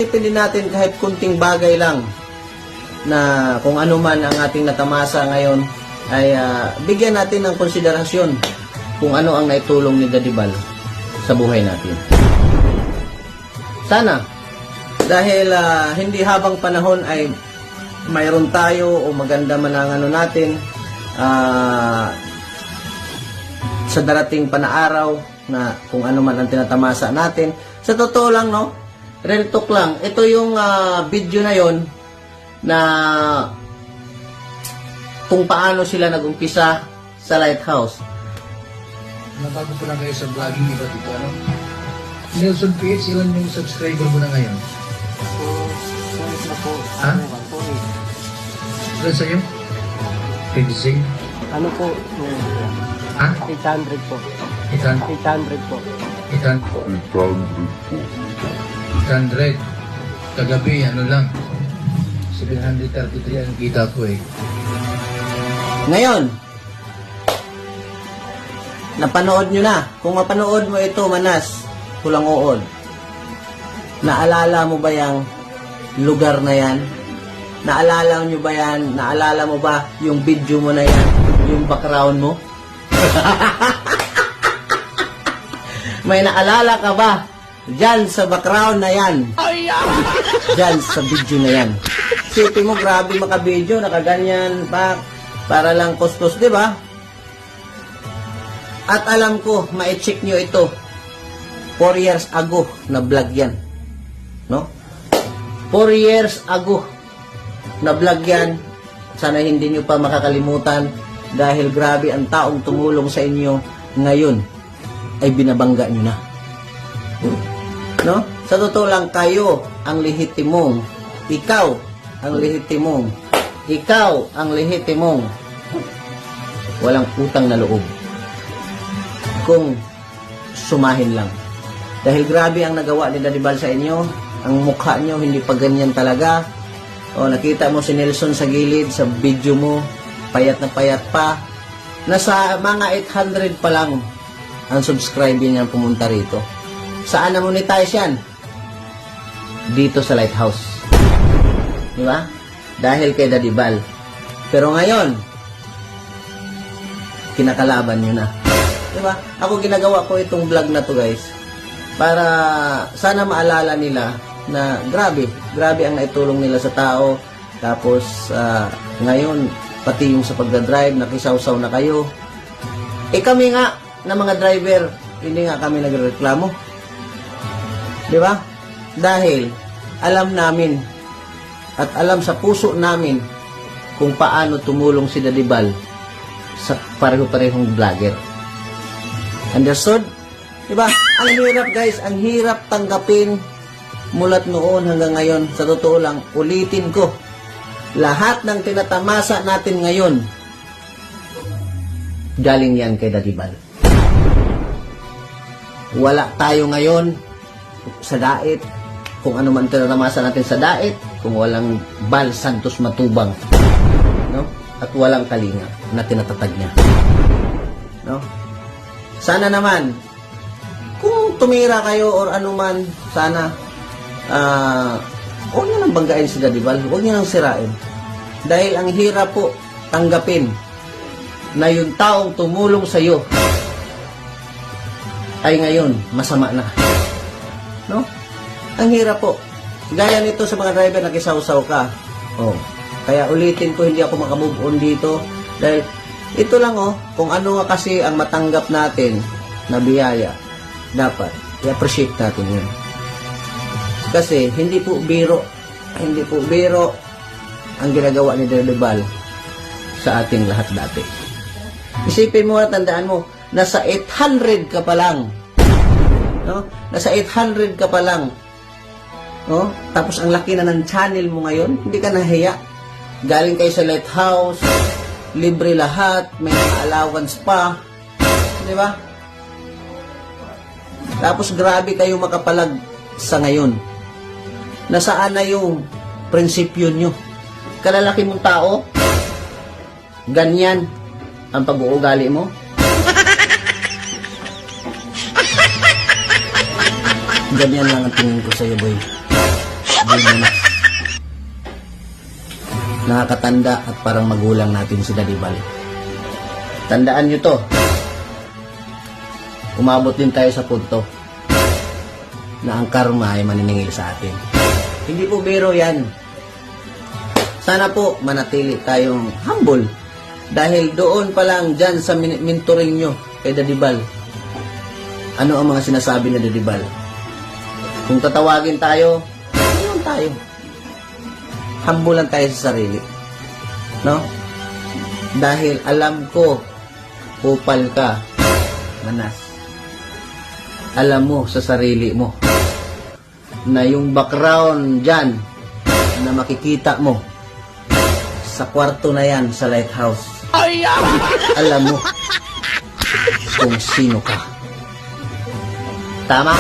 isipin din natin kahit kunting bagay lang na kung ano man ang ating natamasa ngayon ay bigyan natin ng konsiderasyon kung ano ang naitulong ni Daddy Bal sa buhay natin. Sana dahil hindi habang panahon ay mayroon tayo o maganda man ang ano natin sa darating pa na araw na kung ano man ang tinatamasa natin. Sa totoo lang, no, real talk lang, ito yung video na yon na kung paano sila nag-umpisa sa Lighthouse. Nabago ko lang kayo sa vlogging iba dito, ano? Nelson PH, ilan yung subscriber mo na ngayon? Ha? Ilan sa'yo? 26? Ano po? Ha? 800 po. 800? 800 po. 800. Kagabi, ano lang? 733 ang kita ko eh. Ngayon, napanood nyo na. Kung mapanood mo ito, Manas, kulang uod. Naalala mo ba yung lugar na yan? Naalala nyo ba yan? Naalala mo ba yung video mo na yan? Yung background mo? May naalala ka ba? Diyan sa background na yan. Diyan sa video na yan. Sipin mo, grabe maka-video, nakaganyan pa, para lang kustos, di ba? At alam ko, ma-check nyo ito. 4 years ago na vlog yan. No? 4 years ago na vlog yan. Sana hindi nyo pa makakalimutan dahil grabe ang taong tumulong sa inyo ngayon ay binabangga nyo na. No? Sa totoo lang, kayo ang lehitimong, ikaw ang lehitimong, ikaw ang lehitimong walang utang na loob kung sumahin lang. Dahil grabe ang nagawa ni Daddy Bal sa inyo, ang mukha nyo hindi pa ganyan talaga. O nakita mo si Nelson sa gilid sa video mo, payat na payat pa. Nasa mga 800 pa lang ang subscriber niya pumunta rito. Saan na monetize yan? Dito sa Lighthouse. Di ba? Dahil kay Daddy Bal. Pero ngayon, kinakalaban nyo na. Di ba? Ako ginagawa ko itong vlog na to, guys, para sana maalala nila na grabe ang naitulong nila sa tao. Tapos ngayon, pati yung sa pagdadrive, nakisawsaw na kayo. Kami nga na mga driver, hindi nga kami nagreklamo. Di ba? Dahil alam namin at alam sa puso namin kung paano tumulong si Daddy Bal sa pareho-parehong vlogger. Understood? Diba? Ang hirap, guys, ang hirap tanggapin mulat noon hanggang ngayon. Sa totoo lang, ulitin ko, lahat ng tinatamasa natin ngayon, galing yan kay Daddy Bal. Wala tayo ngayon sa dait, kung ano man tinatamasa natin sa dait, kung walang Bal Santos Matubang, no? At walang Kalinga na tinatatag niya, no? Sana naman kung tumira kayo or anuman, sana huwag nyo nang banggain si Daddy Bal, huwag nyo nang sirain. Dahil ang hirap po tanggapin na yung taong tumulong sa iyo ay ngayon masama na, no? Ang hirap po. Gaya nito sa mga driver, nakisawsaw ka. Oh. Kaya ulitin ko, hindi ako makamove on dito dahil ito lang, kung ano nga kasi ang matanggap natin na biyaya, dapat i-appreciate natin yun. Kasi hindi po biro ang ginagawa ni Daddy Bal sa ating lahat dati. Isipin mo at tandaan mo, nasa 800 ka pa lang. No? Nasa 800 ka pa lang. No? Tapos ang laki na ng channel mo ngayon, hindi ka nahiya. Galing kayo sa Lighthouse, libre lahat, may mga allowance pa. Di ba? Tapos grabe kayo makapalag sa ngayon. Nasaan na yung prinsipyo nyo? Kalalaki mong tao, ganyan ang pag-uugali mo. Ganyan lang ang tingin ko sa'yo, boy. nakakatanda at parang magulang natin si Daddy Bal. Tandaan nyo to. Umabot din tayo sa punto na ang karma ay maniningil sa atin. Hindi po biro yan. Sana po manatili tayong humble. Dahil doon pa lang dyan sa mentoring nyo kay Daddy Bal, ano ang mga sinasabi ni Daddy Bal? Kung tatawagin tayo, ano tayo? Humble lang tayo sa sarili. No? Dahil alam ko, upal ka, manas. Alam mo sa sarili mo na yung background dyan na makikita mo sa kwarto na yan sa lighthouse. Alam mo kung sino ka. Tama?